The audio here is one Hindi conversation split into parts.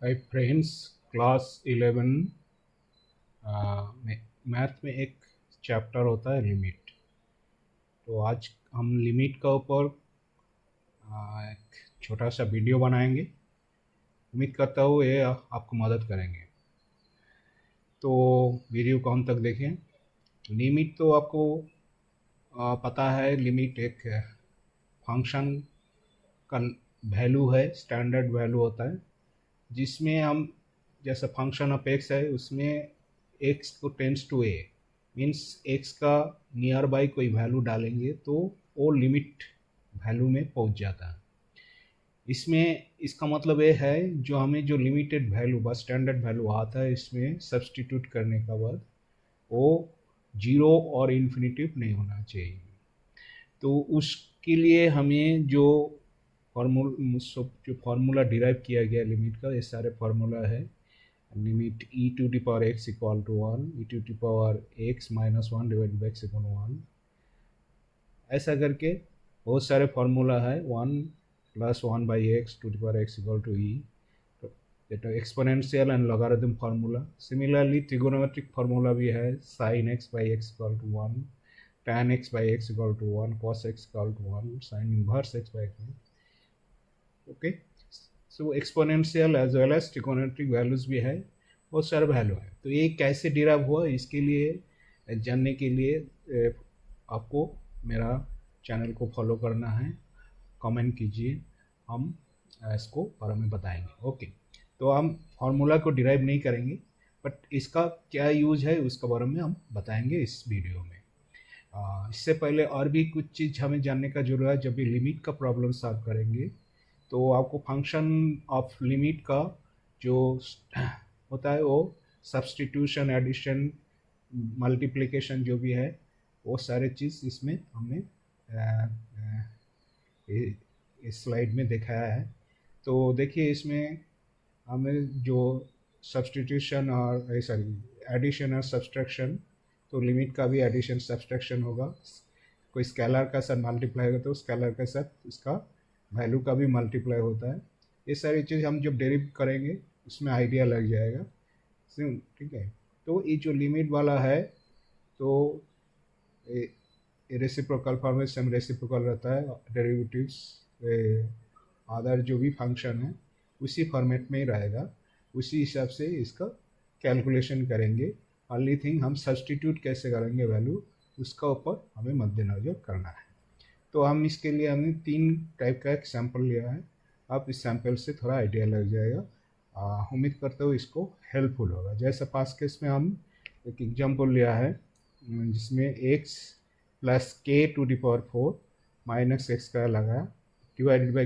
हाय फ्रेंड्स, क्लास 11 मैथ में एक चैप्टर होता है लिमिट। तो आज हम लिमिट का ऊपर एक छोटा सा वीडियो बनाएंगे। उम्मीद करता हूँ ये आपको मदद करेंगे। तो वीडियो को अंत तक देखें। लिमिट तो आपको पता है, लिमिट एक फंक्शन का वैल्यू है, स्टैंडर्ड वैल्यू होता है जिसमें हम, जैसे फंक्शन ऑफ एक्स है उसमें एक्स को tends to a means x का नियर बाई कोई वैल्यू डालेंगे तो वो लिमिट वैल्यू में पहुंच जाता है। इसमें इसका मतलब ये है जो हमें जो लिमिटेड वैल्यू बस स्टैंडर्ड वैल्यू आता है इसमें सब्सटीट्यूट करने का बाद वो जीरो और इन्फिनिटिव नहीं होना चाहिए। तो उसके लिए हमें जो फार्मूला डिराइव किया गया लिमिट का, ये सारे फार्मूला है। Limit e to the power x equal to one, e to the power x minus one divide by x equal one, ऐसा करके बहुत सारे फार्मूला है। One plus one by x to the power x equal to e, এটা exponential and logarithm formula. Similarly trigonometric formula भी है, sine x by x equal to one, tan x by x equal to 1, cos x equal to 1, sin inverse x by x। Okay, so exponential as well as trigonometric values भी है, बहुत सारे वैल्यू है। तो ये कैसे डिराइव हुआ, इसके लिए जानने के लिए आपको मेरा चैनल को फॉलो करना है, कमेंट कीजिए, हम इसको बारे में बताएंगे। ओके, तो हम फार्मूला को डिराइव नहीं करेंगे, बट इसका क्या यूज है उसके बारे में हम बताएंगे इस वीडियो में। इससे पहले और भी कुछ चीज़ हमें जानने का जरूरत है। जब भी लिमिट का प्रॉब्लम सॉल्व करेंगे तो आपको फंक्शन ऑफ लिमिट का जो होता है वो सब्सटीट्यूशन, एडिशन, मल्टीप्लिकेशन जो भी है वो सारे चीज़ इसमें हमने इस स्लाइड में दिखाया है। तो देखिए इसमें हमें जो सब्सटीट्यूशन और सॉरी एडिशन और सब्सट्रैक्शन, तो लिमिट का भी एडिशन सब्सट्रैक्शन होगा। कोई स्केलर का साथ मल्टीप्लाई होगा तो स्केलर के साथ इसका वैल्यू का भी मल्टीप्लाई होता है। ये सारी चीज़ हम जब डेरिव करेंगे उसमें आइडिया लग जाएगा। ठीक है, तो ये जो लिमिट वाला है तो रेसिप्रोकल फॉर्म में सेम रेसिप्रोकल रहता है, डेरिवेटिव्स अदर जो भी फंक्शन है उसी फॉर्मेट में ही रहेगा, उसी हिसाब से इसका कैलकुलेशन करेंगे। ओनली थिंग हम सब्सटीट्यूट कैसे करेंगे वैल्यू, उसका ऊपर हमें मद्देनजर करना है। तो हम इसके लिए हमने तीन टाइप का एक सैम्पल लिया है। आप इस सैम्पल से थोड़ा आइडिया लग जाएगा। उम्मीद करते हो इसको हेल्पफुल होगा। जैसे पास केस में हम एक एग्जाम्पल लिया है जिसमें एक्स प्लस के to the power four minus x का लगा डिवाइडेड बाई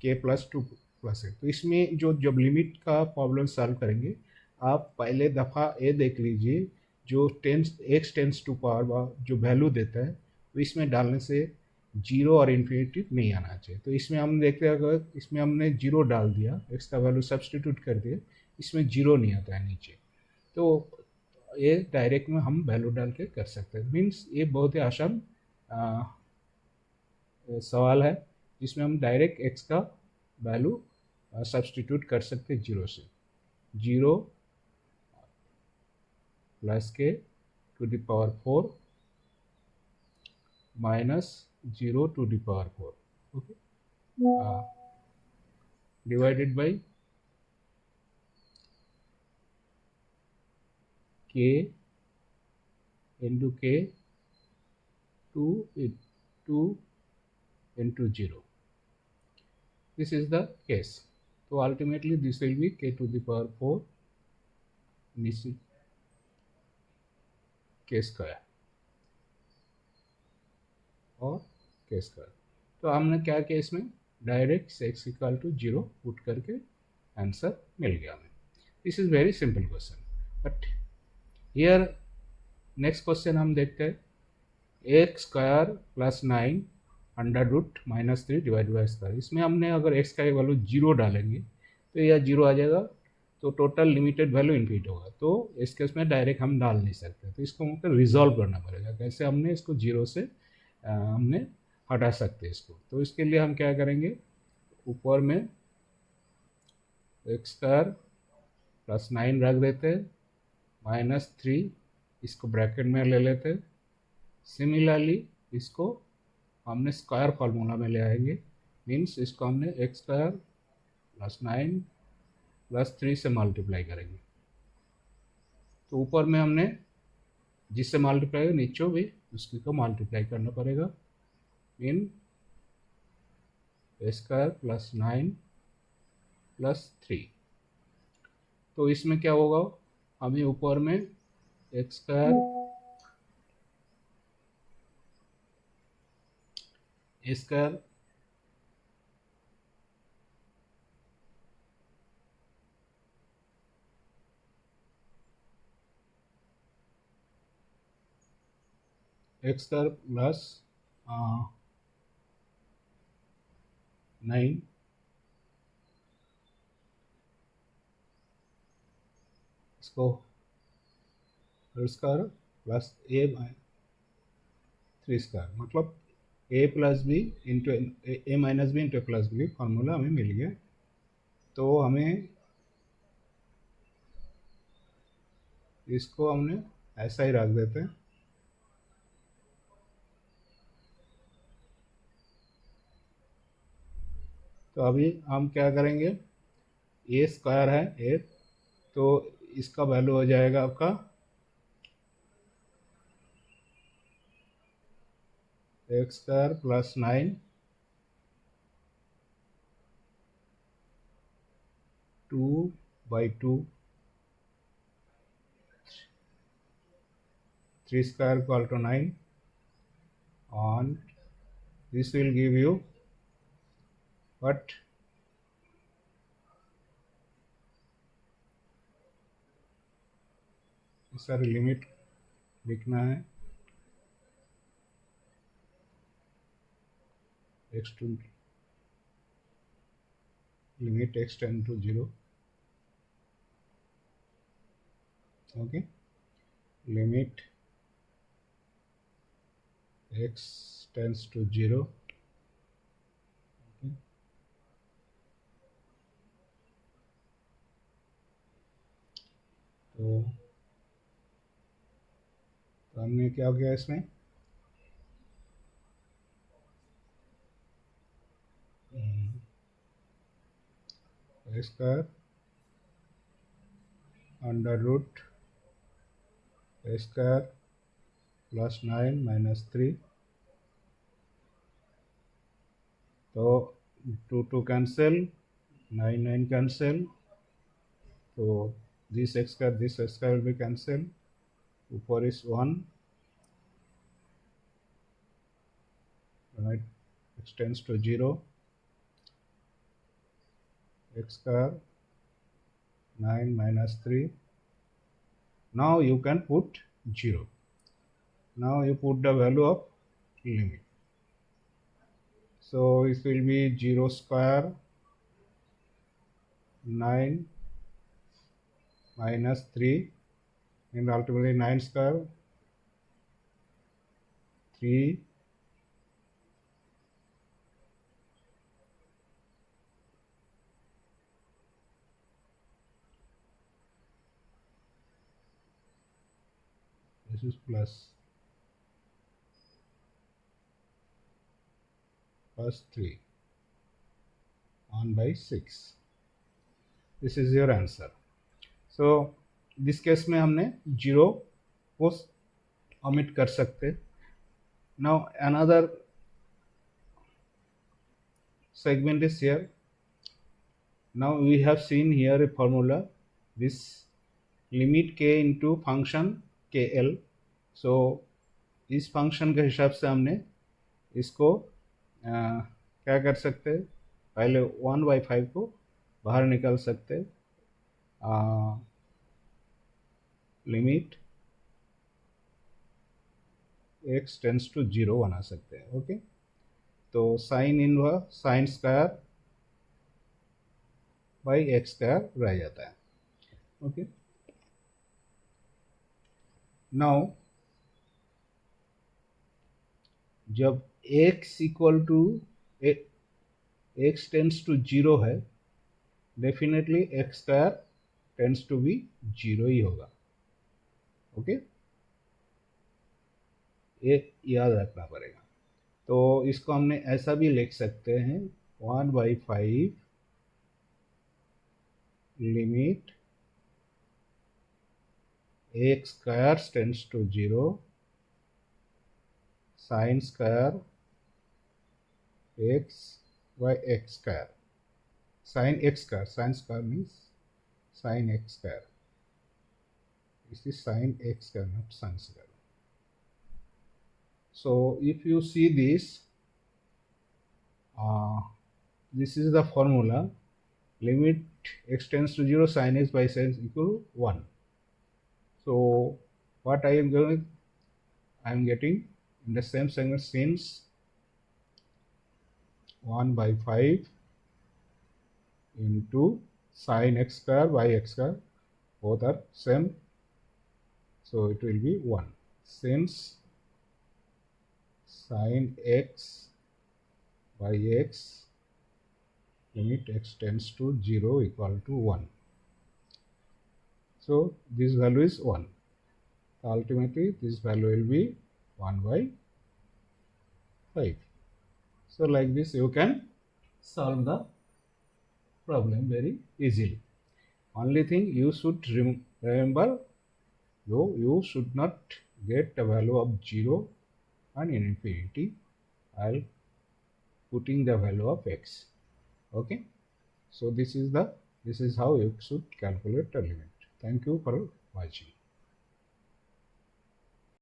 के प्लस टू प्लस है। तो इसमें जो जब लिमिट का प्रॉब्लम सॉल्व करेंगे आप पहले दफ़ा ये देख लीजिए जो tends x tends to power जो वैल्यू देता है तो इसमें डालने से जीरो और इन्फिनिटी नहीं आना चाहिए। तो इसमें हम देखते हैं अगर इसमें हमने जीरो डाल दिया, एक्स का वैल्यू सब्सटीट्यूट कर दिया, इसमें जीरो नहीं आता है नीचे। तो ये डायरेक्ट में हम वैल्यू डाल के कर सकते हैं। मीन्स ये बहुत ही आसान सवाल है जिसमें हम डायरेक्ट एक्स का वैल्यू सब्सटीट्यूट कर सकते हैं जीरो से। जीरो प्लस के to the power four minus zero to the power four, okay, divided by के इंटू के to into 0. This is the case. So ultimately this will be k to the power 4 k square और k square। तो हमने क्या किया, इसमें direct x equal to zero put करके आंसर मिल गया हमें। This is very simple question. But here next question हम देखते हैं, x square plus nine under root minus three divide by square. इसमें हमने अगर एक्स का वैल्यू जीरो डालेंगे तो यह जीरो आ जाएगा, तो टोटल लिमिटेड वैल्यू इन्फिनिट होगा। तो इस केस में डायरेक्ट हम डाल नहीं सकते, तो इसको मतलब रिजॉल्व करना पड़ेगा। कैसे हमने इसको जीरो से हमने हटा सकते हैं इसको। तो इसके लिए हम क्या करेंगे, ऊपर में एक्स स्क्वायर प्लस 9 रख देते, -3 इसको ब्रैकेट में ले लेते। सिमिलरली इसको हमने स्क्वायर फार्मूला में ले आएंगे, मीन्स इसको हमने एक्स स्क्वायर प्लस 9 प्लस 3 से मल्टीप्लाई करेंगे। तो ऊपर में हमने जिससे मल्टीप्लाई नीचे भी उसकी को मल्टीप्लाई करना पड़ेगा, मीन स्क्वायर प्लस 9 प्लस 3। तो इसमें क्या होगा, हमें ऊपर में x square square x square plus 9 इसको स्क्वायर प्लस ए 3 स्क्वायर, मतलब A plus B into A minus B into plus B formula हमें मिल गया। तो हमें इसको हमने ऐसा ही रख देते हैं। तो अभी हम क्या करेंगे, ए स्क्वायर है ए, तो इसका वैल्यू हो जाएगा आपका x square plus 9 2/2 3 square equal to 9, and this will give you what, sir limit लिखना है x to limit x tend to 0, okay, limit x tends to 0, okay. तो हमने क्या किया इसमें, square under root square plus 9 minus 3, तो 2 2 कैंसिल, 9 9 कैंसिल, तो this x square will be cancel, ऊपर is 1, right, x tends to 0, x square 9 minus 3, now you can put 0, now you put the value of limit, so it will be 0 square 9 minus 3, and ultimately 9 square 3 this is plus 3 1 by 6, this is your answer. So this case में हमने 0 को omit कर सकते। now another segment is here, now we have seen here a formula, this limit k into function kl, so इस फंक्शन के हिसाब से हमने इसको क्या कर सकते हैं, पहले 1/5 को बाहर निकाल सकते, लिमिट x टेंस टू 0 बना सकते हैं, ओके। तो sine inverse sine square by x square रह जाता है, ओके। नाउ जब x equal to x tends to 0 है, definitely x square tends to be 0 ही होगा। ओके, ये याद रखना पड़ेगा। तो इसको हमने ऐसा भी लिख सकते हैं 1/5 limit x square tends to 0 sine square x by x square, sin x square, sin square means sin x square. This is sin x square, not sin square. So if you see this is the formula, limit x tends to 0 sin x by sin x equal to 1. So what I am getting in the same segment since 1/5 into sin x square by x square, both are same, so it will be 1. Since sin x by x limit x tends to 0 equal to 1. So this value is 1. Ultimately this value will be 1/5. So like this you can solve the problem very easily. Only thing you should remember, you should not get a value of 0 and infinity while putting the value of x. Okay, so this is how you should calculate the limit. Thank you for watching.